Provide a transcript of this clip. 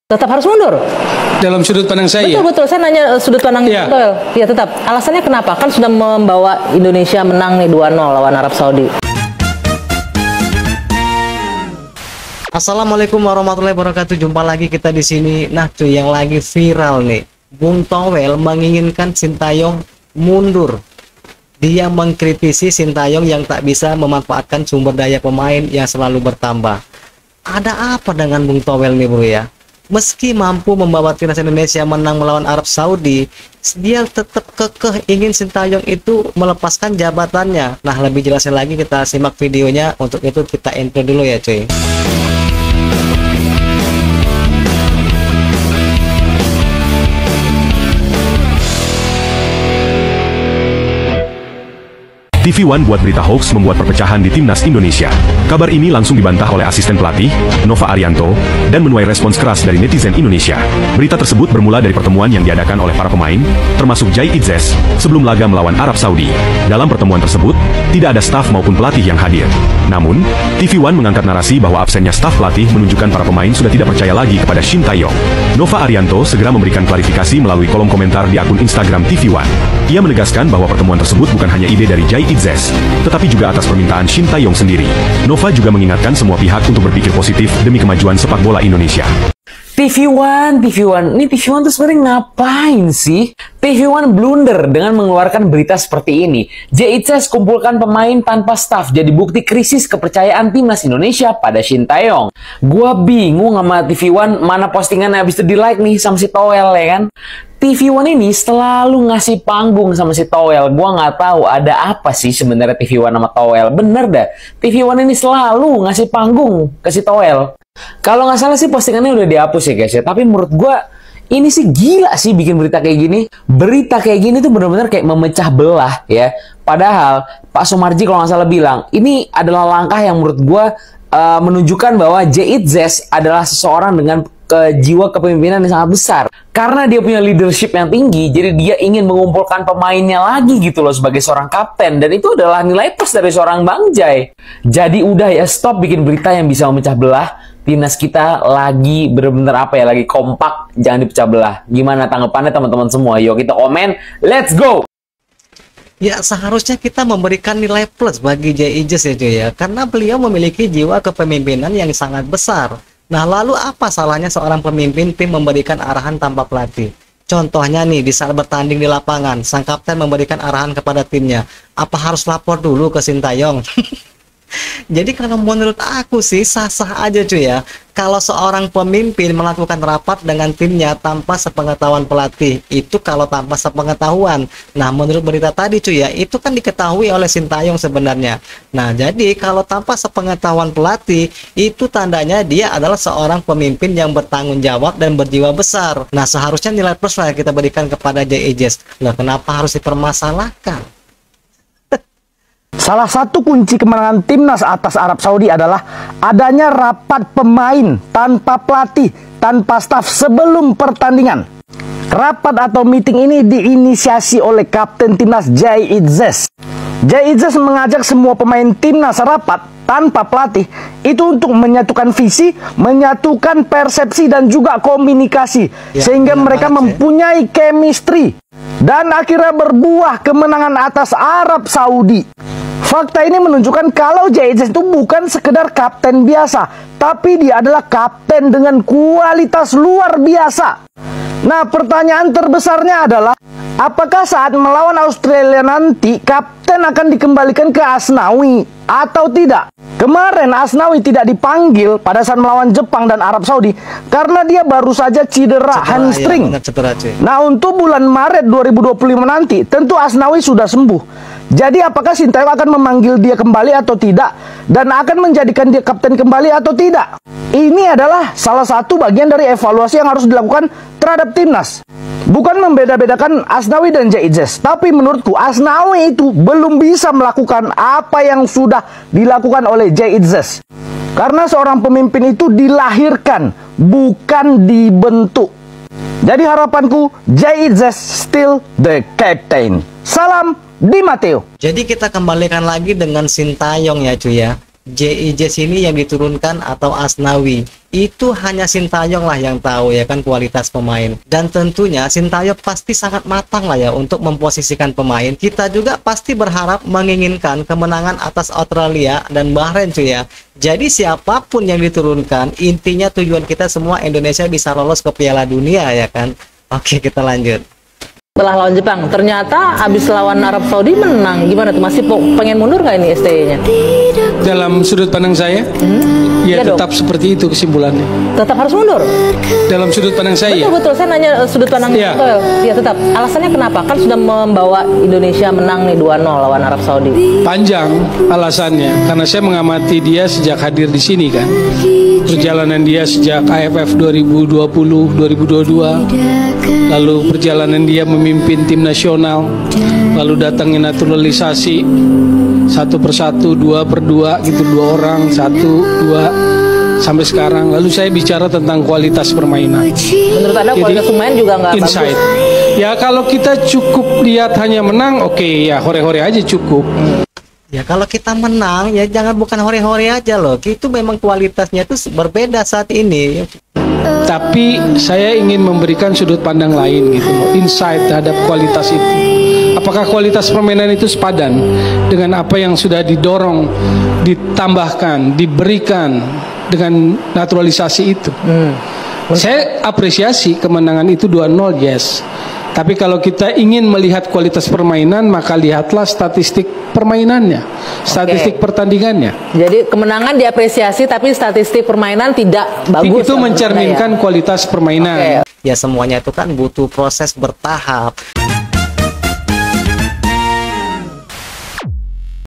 Tetap harus mundur. Dalam sudut pandang saya. Betul, saya nanya sudut pandang Toel. Ya tetap. Alasannya kenapa? Kan sudah membawa Indonesia menang nih 2-0 lawan Arab Saudi. Assalamualaikum warahmatullahi wabarakatuh. Jumpa lagi kita di sini. Nah cuy, yang lagi viral nih, Bung Toel menginginkan Sintayong mundur. Dia mengkritisi Sintayong yang tak bisa memanfaatkan sumber daya pemain yang selalu bertambah. Ada apa dengan Bung Toel nih bro ya? Meski mampu membawa timnas Indonesia menang melawan Arab Saudi, dia tetap kekeh ingin Sintayong itu melepaskan jabatannya. Nah, lebih jelasnya lagi kita simak videonya. Untuk itu kita intro dulu ya cuy. TV One buat berita hoax membuat perpecahan di timnas Indonesia. Kabar ini langsung dibantah oleh asisten pelatih, Nova Arianto, dan menuai respons keras dari netizen Indonesia. Berita tersebut bermula dari pertemuan yang diadakan oleh para pemain, termasuk Jai Idzes, sebelum laga melawan Arab Saudi. Dalam pertemuan tersebut, tidak ada staf maupun pelatih yang hadir. Namun, TV One mengangkat narasi bahwa absennya staf pelatih menunjukkan para pemain sudah tidak percaya lagi kepada Sintayong. Nova Arianto segera memberikan klarifikasi melalui kolom komentar di akun Instagram TV One. Ia menegaskan bahwa pertemuan tersebut bukan hanya ide dari Jai Idzes, tetapi juga atas permintaan Sintayong sendiri. Nova juga mengingatkan semua pihak untuk berpikir positif demi kemajuan sepak bola Indonesia. TV One, ini TV One tuh sebenarnya ngapain sih? TV One blunder dengan mengeluarkan berita seperti ini. Jai Idzes kumpulkan pemain tanpa staf jadi bukti krisis kepercayaan timnas Indonesia pada Sintayong. Gua bingung sama TV One mana postingan habis itu di like nih sama si Toel ya kan? TV One ini selalu ngasih panggung sama si Toel. Gua nggak tahu ada apa sih sebenarnya TV One sama Toel. Bener dah, TV One ini selalu ngasih panggung ke si Toel. Kalau nggak salah sih postingannya udah dihapus ya guys ya. Tapi menurut gua ini sih gila sih bikin berita kayak gini. Berita kayak gini tuh bener-bener kayak memecah belah ya. Padahal Pak Sumarji kalau nggak salah bilang ini adalah langkah yang menurut gua menunjukkan bahwa Jai Idzes adalah seseorang dengan jiwa kepemimpinan yang sangat besar. Karena dia punya leadership yang tinggi, jadi dia ingin mengumpulkan pemainnya lagi gitu loh sebagai seorang kapten. Dan itu adalah nilai plus dari seorang Bang Jai. Jadi udah ya, stop bikin berita yang bisa memecah belah. Timnas kita lagi bener-bener apa ya, lagi kompak, jangan dipecah belah. Gimana tanggapannya teman-teman semua? Yuk kita komen, let's go! Ya seharusnya kita memberikan nilai plus bagi Jai Idzes ya cuy ya, karena beliau memiliki jiwa kepemimpinan yang sangat besar. Nah lalu apa salahnya seorang pemimpin tim memberikan arahan tanpa pelatih? Contohnya nih, di saat bertanding di lapangan, sang kapten memberikan arahan kepada timnya. Apa harus lapor dulu ke Sintayong? Jadi kalau menurut aku sih sah-sah aja cuy ya, kalau seorang pemimpin melakukan rapat dengan timnya tanpa sepengetahuan pelatih. Itu kalau tanpa sepengetahuan. Nah menurut berita tadi cuy ya, itu kan diketahui oleh Sintayong sebenarnya. Nah jadi kalau tanpa sepengetahuan pelatih, itu tandanya dia adalah seorang pemimpin yang bertanggung jawab dan berjiwa besar. Nah seharusnya nilai plus lah kita berikan kepada Jai Idzes. Nah kenapa harus dipermasalahkan? Salah satu kunci kemenangan timnas atas Arab Saudi adalah adanya rapat pemain tanpa pelatih, tanpa staf sebelum pertandingan. Rapat atau meeting ini diinisiasi oleh Kapten Timnas Jai Idzes. Jai Idzes mengajak semua pemain timnas rapat tanpa pelatih itu untuk menyatukan visi, menyatukan persepsi dan juga komunikasi, sehingga mereka mempunyai chemistry dan akhirnya berbuah kemenangan atas Arab Saudi. Fakta ini menunjukkan kalau Jai Idzes itu bukan sekedar kapten biasa, tapi dia adalah kapten dengan kualitas luar biasa. Nah, pertanyaan terbesarnya adalah, apakah saat melawan Australia nanti kapten akan dikembalikan ke Asnawi atau tidak? Kemarin Asnawi tidak dipanggil pada saat melawan Jepang dan Arab Saudi karena dia baru saja cedera hamstring. Nah, untuk bulan Maret 2025 nanti tentu Asnawi sudah sembuh. Jadi apakah Sintayong akan memanggil dia kembali atau tidak, dan akan menjadikan dia kapten kembali atau tidak? Ini adalah salah satu bagian dari evaluasi yang harus dilakukan terhadap timnas. Bukan membeda-bedakan Asnawi dan Jai Idzes, tapi menurutku Asnawi itu belum bisa melakukan apa yang sudah dilakukan oleh Jai Idzes. Karena seorang pemimpin itu dilahirkan, bukan dibentuk. Jadi harapanku, Jai Idzes still the captain. Salam Di Matteo. Jadi kita kembalikan lagi dengan Sintayong ya cuy ya. JIJ ini yang diturunkan atau Asnawi, itu hanya Sintayong lah yang tahu ya kan kualitas pemain. Dan tentunya Sintayong pasti sangat matang lah ya untuk memposisikan pemain. Kita juga pasti berharap menginginkan kemenangan atas Australia dan Bahrain cuy ya. Jadi siapapun yang diturunkan, intinya tujuan kita semua Indonesia bisa lolos ke Piala Dunia ya kan. Oke, kita lanjut. Setelah lawan Jepang, ternyata abis lawan Arab Saudi menang. Gimana tuh? Masih pengen mundur nggak ini STY-nya? Dalam sudut pandang saya, ya Iya tetap seperti itu kesimpulannya. Tetap harus mundur? Dalam sudut pandang saya, Betul, saya nanya sudut pandang Iya. Noel. Ya tetap. Alasannya kenapa? Kan sudah membawa Indonesia menang nih 2-0 lawan Arab Saudi. panjang alasannya. Karena saya mengamati dia sejak hadir di sini kan. Perjalanan dia sejak AFF 2020, 2022. Lalu perjalanan dia memimpin tim nasional. Lalu datangnya naturalisasi 1 per 1, 2 per 2 gitu, 2 orang, 1, 2 sampai sekarang. Lalu saya bicara tentang kualitas permainan. Menurut Anda kualitas pemain juga nggak bagus? Insight. Ya kalau kita cukup lihat hanya menang, oke ya hore-hore aja cukup. Ya kalau kita menang ya jangan bukan hore-hore aja loh. Itu memang kualitasnya itu berbeda saat ini. Tapi saya ingin memberikan sudut pandang lain gitu loh, insight terhadap kualitas itu. Apakah kualitas permainan itu sepadan dengan apa yang sudah didorong, ditambahkan, diberikan dengan naturalisasi itu? Saya apresiasi kemenangan itu 2-0, yes. Tapi kalau kita ingin melihat kualitas permainan, maka lihatlah statistik permainannya, statistik pertandingannya. Jadi kemenangan diapresiasi, tapi statistik permainan tidak bagus. Itu mencerminkan kualitas permainan. Oke. Ya semuanya itu kan butuh proses bertahap.